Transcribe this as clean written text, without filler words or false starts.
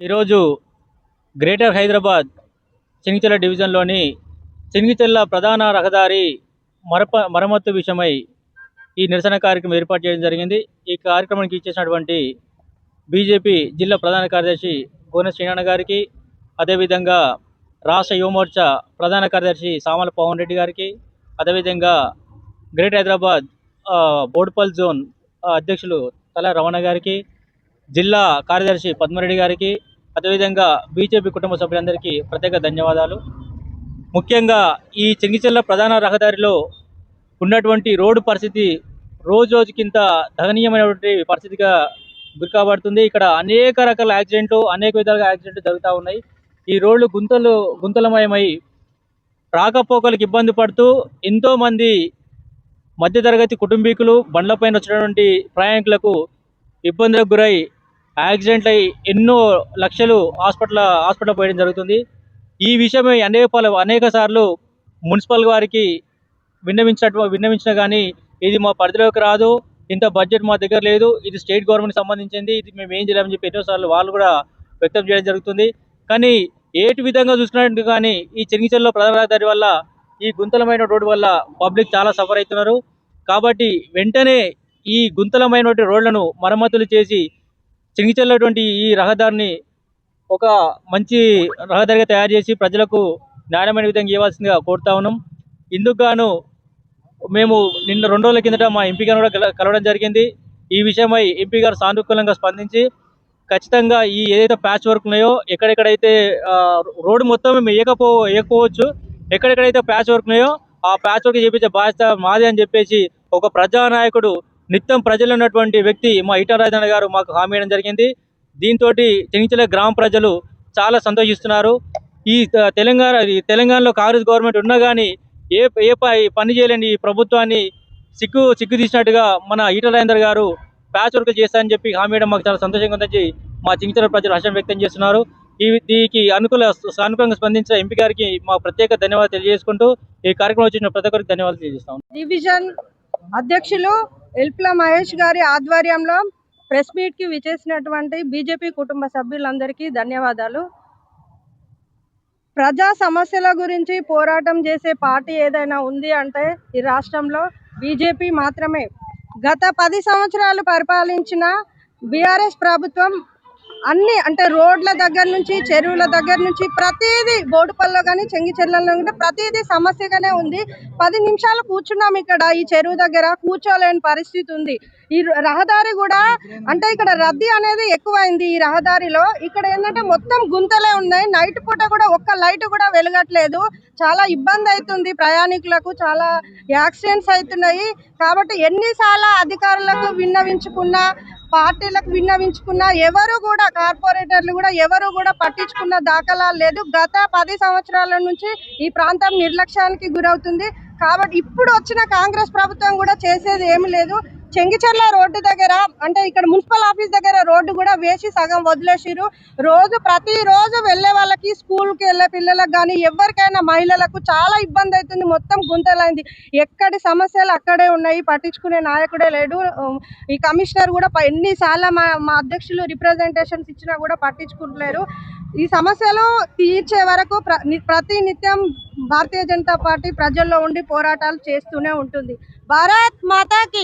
ఈరోజు గ్రేటర్ హైదరాబాద్ చెంగిచెర్ల డివిజన్లోని చెంగిచెర్ల ప్రధాన రహదారి మరమ్మత్తు విషయమై ఈ నిరసన కార్యక్రమం ఏర్పాటు చేయడం జరిగింది. ఈ కార్యక్రమానికి ఇచ్చేసినటువంటి బీజేపీ జిల్లా ప్రధాన కార్యదర్శి గోనె శ్రీనారాయణ గారికి, అదేవిధంగా రాష్ట్ర యువమోర్చా ప్రధాన కార్యదర్శి సామల పవన్ రెడ్డి గారికి, అదేవిధంగా గ్రేటర్ హైదరాబాద్ బోడుపల్ జోన్ అధ్యక్షులు తల రమణ గారికి, జిల్లా కార్యదర్శి పద్మారెడ్డి గారికి, అదేవిధంగా బీజేపీ కుటుంబ సభ్యులందరికీ ప్రత్యేక ధన్యవాదాలు. ముఖ్యంగా ఈ చెంగిచెర్ల ప్రధాన రహదారిలో ఉన్నటువంటి రోడ్డు పరిస్థితి రోజు రోజుకింత దయనీయమైనటువంటి పరిస్థితిగా గురికాబడుతుంది. ఇక్కడ అనేక రకాల యాక్సిడెంట్లు, అనేక విధాలుగా యాక్సిడెంట్లు జరుగుతూ ఉన్నాయి. ఈ రోడ్లు గుంతలమయమై రాకపోకలకు ఇబ్బంది పడుతూ ఎంతోమంది మధ్యతరగతి కుటుంబీకులు బండ్లపైన వచ్చినటువంటి ప్రయాణికులకు ఇబ్బందులకు గురై యాక్సిడెంట్లు అయి ఎన్నో లక్షలు హాస్పిటల్ పోయడం జరుగుతుంది. ఈ విషయమై అనేక సార్లు మున్సిపల్ వారికి విన్నవించినా కానీ ఇది మా పరిధిలోకి రాదు, ఇంత బడ్జెట్ మా దగ్గర లేదు, ఇది స్టేట్ గవర్నమెంట్కి సంబంధించింది, ఇది మేము ఏం చేయలేమని చెప్పి ఎన్నోసార్లు వాళ్ళు కూడా వ్యక్తం చేయడం జరుగుతుంది. కానీ ఏటి విధంగా చూసుకున్నట్టు కానీ ఈ చెంగిచెర్ల ప్రధాన రహదారి వల్ల, ఈ గుంతలమైన రోడ్డు వల్ల పబ్లిక్ చాలా సఫర్ అవుతున్నారు. కాబట్టి వెంటనే ఈ గుంతలమైనటువంటి రోడ్లను మరమ్మతులు చేసి చెంగిచెర్లటువంటి ఈ రహదారిని ఒక మంచి రహదారిగా తయారు చేసి ప్రజలకు న్యాయమైన విధంగా ఇవ్వాల్సిందిగా కోరుతా ఉన్నాం. ఇందుకు గాను మేము నిన్న 2 రోజుల కిందట మా ఎంపీ గారు కూడా కలవడం జరిగింది. ఈ విషయమై ఎంపీ గారు సానుకూలంగా స్పందించి ఖచ్చితంగా ఈ ఏదైతే ప్యాచ్ వర్క్ ఉన్నాయో, ఎక్కడెక్కడైతే రోడ్డు మొత్తం మేము వేయకపోవచ్చు, ఎక్కడెక్కడైతే ప్యాచ్ వర్క్ ఉన్నాయో ఆ ప్యాచ్ వర్క్ చేపించే బాధ్యత మాది అని చెప్పేసి ఒక ప్రజానాయకుడు, నిత్యం ప్రజలు ఉన్నటువంటి వ్యక్తి మా ఈటల రాజేంద్ర గారు మాకు హామీ ఇవ్వడం జరిగింది. దీంతో చెంగిచెర్ల గ్రామ ప్రజలు చాలా సంతోషిస్తున్నారు. ఈ తెలంగాణలో కాంగ్రెస్ గవర్నమెంట్ ఉన్నా కానీ ఏ పని చేయలేని ఈ ప్రభుత్వాన్ని సిగ్గు తీసినట్టుగా మన ఈటల రాజేంద్ర గారు ప్యాచ్ వర్క్ చేస్తారని చెప్పి హామీ ఇవ్వడం మాకు చాలా సంతోషంగా ఉందని మా చెంగిచెర్ల ప్రజలు హర్షం వ్యక్తం చేస్తున్నారు. దీనికి సానుకూలంగా స్పందించిన ఎంపీ గారికి మా ప్రత్యేక ధన్యవాదాలు తెలియజేసుకుంటూ ఈ కార్యక్రమం వచ్చిన ప్రతి ఒక్కరికి ధన్యవాదాలు తెలియజేస్తాం. డివిజన్ అధ్యక్షులు ఎల్ప్ల మహేష్ గారి ఆధ్వర్యంలో ప్రెస్ మీట్ కి విచేసినటువంటి బీజేపీ కుటుంబ సభ్యులందరికీ ధన్యవాదాలు. ప్రజా సమస్యల గురించి పోరాటం చేసే పార్టీ ఏదైనా ఉంది అంటే ఈ రాష్ట్రంలో బీజేపీ మాత్రమే. గత 10 సంవత్సరాలు పరిపాలించిన బీఆర్ఎస్ ప్రభుత్వం అన్ని అంటే రోడ్ల దగ్గర నుంచి, చెరువుల దగ్గర నుంచి ప్రతిదీ, బోడుపల్లో కానీ చెంగిచెర్లలో కానీ ప్రతిదీ సమస్యగానే ఉంది. 10 నిమిషాలు కూర్చున్నాం ఇక్కడ ఈ చెరువు దగ్గర, కూర్చోలేని పరిస్థితి ఉంది. ఈ రహదారి కూడా అంటే ఇక్కడ రద్దీ అనేది ఎక్కువైంది. ఈ రహదారిలో ఇక్కడ ఏంటంటే మొత్తం గుంతలే ఉన్నాయి. నైట్ పూట కూడా ఒక్క లైట్ కూడా వెలగట్లేదు. చాలా ఇబ్బంది అవుతుంది ప్రయాణికులకు, చాలా యాక్సిడెంట్స్ అవుతున్నాయి. కాబట్టి ఎన్నిసార్లు అధికారులకు విన్నవించుకున్నా, పార్టీలకు విన్నవించుకున్నా ఎవరు కూడా, కార్పొరేటర్లు కూడా ఎవరు కూడా పట్టించుకున్న దాఖలాలు లేదు. గత 10 సంవత్సరాల నుంచి ఈ ప్రాంతం నిర్లక్ష్యానికి గురవుతుంది. కాబట్టి ఇప్పుడు వచ్చిన కాంగ్రెస్ ప్రభుత్వం కూడా చేసేది ఏమీ లేదు. చెంగిచెర్ల రోడ్డు దగ్గర అంటే ఇక్కడ మున్సిపల్ ఆఫీస్ దగ్గర రోడ్డు కూడా వేసి సగం వదిలేసిరు. ప్రతిరోజు వెళ్ళే వాళ్ళకి, స్కూల్కి వెళ్ళే పిల్లలకు కానీ ఎవరికైనా మహిళలకు చాలా ఇబ్బంది అవుతుంది. మొత్తం గుంతలైంది. ఎక్కడి సమస్యలు అక్కడే ఉన్నాయి, పట్టించుకునే నాయకుడే లేడు. ఈ కమిషనర్ కూడా ఎన్నిసార్లు మా అధ్యక్షులు రిప్రజెంటేషన్స్ ఇచ్చినా కూడా పట్టించుకుంటలేరు. ఈ సమస్యలు తీర్చే వరకు ప్రతి నిత్యం భారతీయ జనతా పార్టీ ప్రజల్లో ఉండి పోరాటాలు చేస్తూనే ఉంటుంది. భారత్ మాతాకి.